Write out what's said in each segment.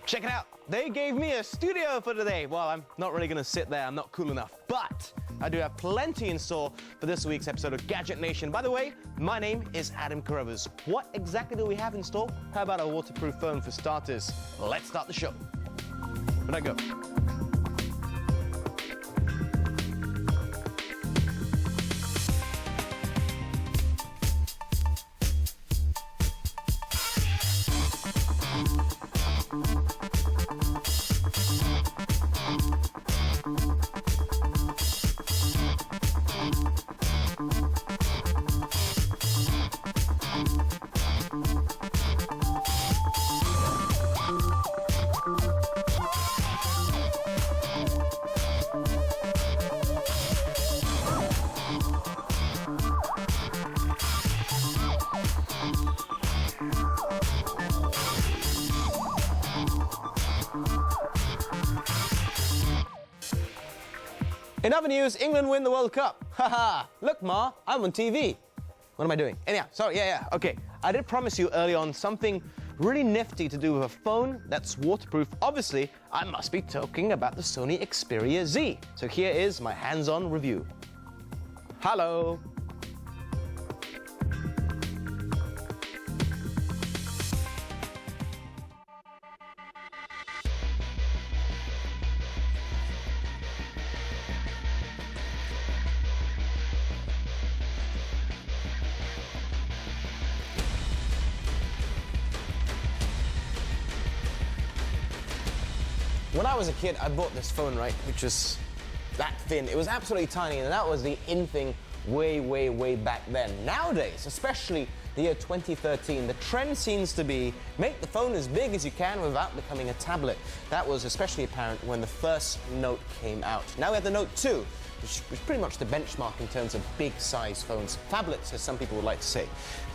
Check it out. They gave me a studio for today. Well, I'm not really gonna sit there. I'm not cool enough. But I do have plenty in store for this week's episode of Gadget Nation. By the way, my name is Adam Carruthers. What exactly do we have in store? How about a waterproof phone for starters? Let's start the show. Where'd I go? In other news, England win the World Cup. Haha, look Ma, I'm on TV. What am I doing? Anyhow, sorry, okay. I did promise you early on something really nifty to do with a phone that's waterproof. Obviously, I must be talking about the Sony Xperia Z. So here is my hands-on review. Hello. When I was a kid, I bought this phone, right, which was that thin. It was absolutely tiny, and that was the in thing way back then. Nowadays, especially the year 2013, the trend seems to be make the phone as big as you can without becoming a tablet. That was especially apparent when the first Note came out. Now we have the Note 2, which is pretty much the benchmark in terms of big size phones. Tablets, as some people would like to say.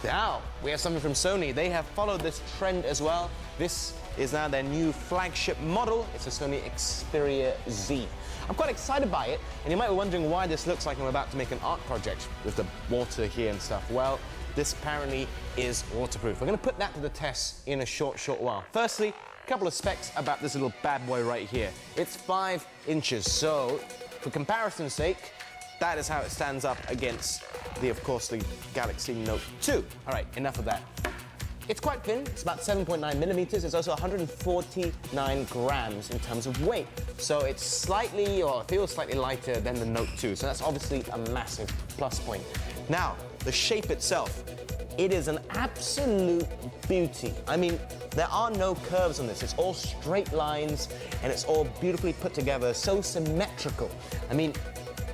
Now, we have something from Sony. They have followed this trend as well. This is now their new flagship model. It's a Sony Xperia Z. I'm quite excited by it, and you might be wondering why this looks like I'm about to make an art project with the water here and stuff. Well, this apparently is waterproof. We're going to put that to the test in a short while. Firstly, a couple of specs about this little bad boy right here. It's 5 inches, so for comparison's sake, that is how it stands up against of course, the Galaxy Note 2. All right, enough of that. It's quite thin, it's about 7.9 millimeters. It's also 149 grams in terms of weight. So it's slightly, or feels slightly lighter than the Note 2. So that's obviously a massive plus point. Now, the shape itself, it is an absolute beauty. I mean, there are no curves on this. It's all straight lines, and it's all beautifully put together, so symmetrical. I mean,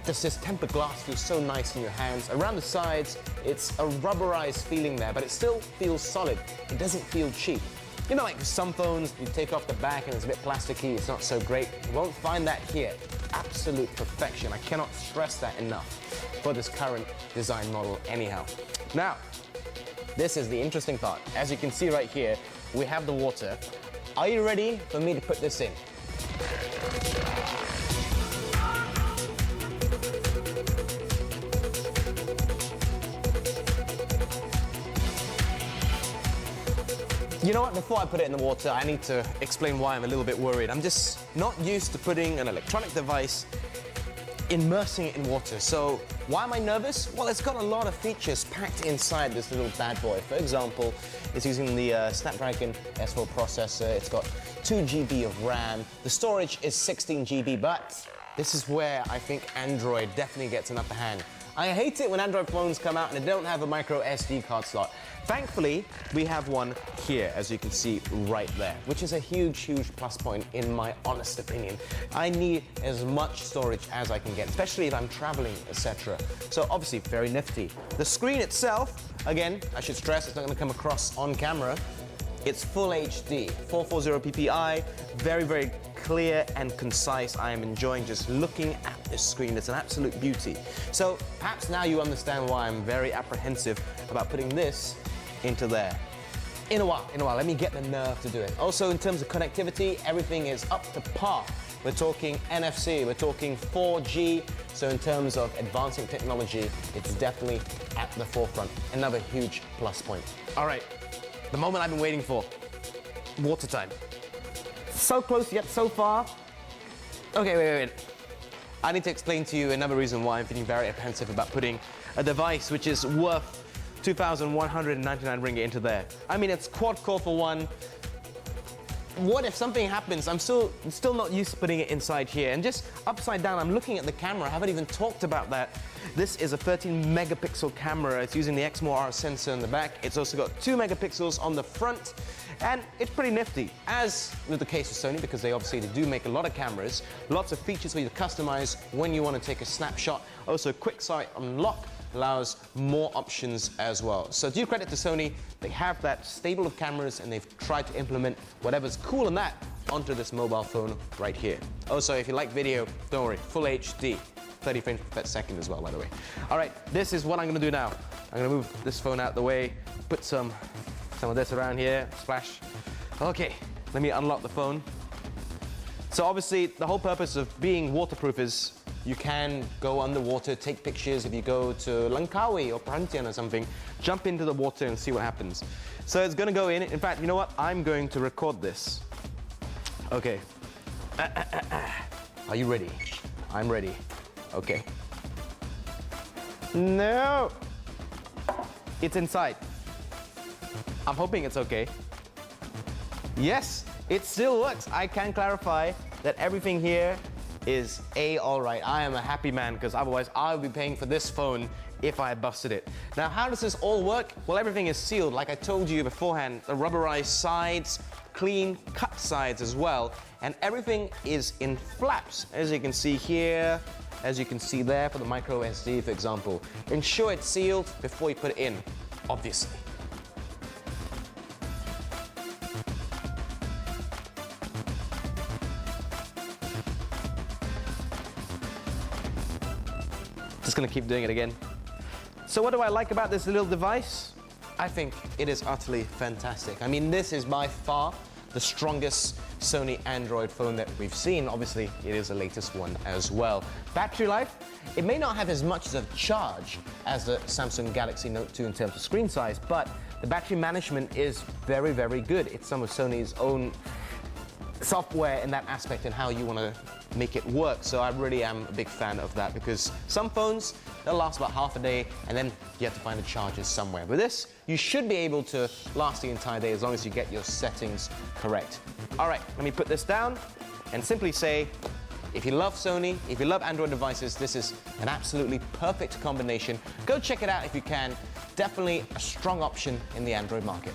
this tempered glass feels so nice in your hands. Around the sides, it's a rubberized feeling there, but it still feels solid. It doesn't feel cheap. You know, like some phones, you take off the back and it's a bit plasticky, it's not so great. You won't find that here. Absolute perfection. I cannot stress that enough for this current design model anyhow. Now, this is the interesting part. As you can see right here, we have the water. Are you ready for me to put this in? You know what, before I put it in the water, I need to explain why I'm a little bit worried. I'm just not used to putting an electronic device, immersing it in water. So why am I nervous? Well, it's got a lot of features packed inside this little bad boy. For example, it's using the Snapdragon S4 processor. It's got 2 GB of RAM. The storage is 16 GB, but this is where I think Android definitely gets an upper hand. I hate it when Android phones come out and they don't have a micro SD card slot. Thankfully, we have one here, as you can see right there, which is a huge plus point in my honest opinion. I need as much storage as I can get, especially if I'm traveling, etc. So obviously, very nifty. The screen itself, again, I should stress, it's not going to come across on camera. It's full HD, 440 ppi, very clear and concise. I am enjoying just looking at this screen. It's an absolute beauty. So perhaps now you understand why I'm very apprehensive about putting this into there. In a while, let me get the nerve to do it. Also, in terms of connectivity, everything is up to par. We're talking NFC, we're talking 4G. So in terms of advancing technology, it's definitely at the forefront. Another huge plus point. All right, the moment I've been waiting for. Water time. So close yet so far. Okay, wait. I need to explain to you another reason why I'm feeling very apprehensive about putting a device which is worth 2,199 ringgit into there. I mean, it's quad-core for one. What if something happens? I'm still not used to putting it inside here. And just upside down, I'm looking at the camera. I haven't even talked about that. This is a 13 megapixel camera. It's using the XMOR sensor in the back. It's also got 2 megapixels on the front. And it's pretty nifty, as with the case of Sony, because they do make a lot of cameras. Lots of features for you to customize when you want to take a snapshot. Also, quick sight unlock allows more options as well. So due credit to Sony, they have that stable of cameras and they've tried to implement whatever's cool in that onto this mobile phone right here. Also, if you like video, don't worry, full HD, 30 frames per second as well, by the way. All right, this is what I'm gonna do now. I'm gonna move this phone out the way, put some of this around here, splash. Okay, let me unlock the phone. So obviously, the whole purpose of being waterproof is you can go underwater, take pictures. If you go to Langkawi or Perhentian or something, jump into the water and see what happens. So it's gonna go in. In fact, you know what? I'm going to record this. Okay. Are you ready? I'm ready. Okay. No! It's inside. I'm hoping it's okay. Yes, it still works. I can clarify that everything here is all right. I am a happy man because otherwise I would be paying for this phone if I busted it. Now, how does this all work? Well, everything is sealed. Like I told you beforehand, the rubberized sides, clean cut sides as well, and everything is in flaps, as you can see here, as you can see there for the micro SD, for example. Ensure it's sealed before you put it in, obviously. Just gonna keep doing it again. So what do I like about this little device? I think it is utterly fantastic. I mean, this is by far the strongest Sony Android phone that we've seen. Obviously, it is the latest one as well. Battery life, it may not have as much as a charge as the Samsung Galaxy Note 2 in terms of screen size, but the battery management is very, very good. It's some of Sony's own software in that aspect and how you want to make it work. So I really am a big fan of that because some phones, they'll last about half a day and then you have to find the chargers somewhere. With this, you should be able to last the entire day as long as you get your settings correct. All right, let me put this down and simply say, if you love Sony, if you love Android devices, this is an absolutely perfect combination. Go check it out if you can. Definitely a strong option in the Android market.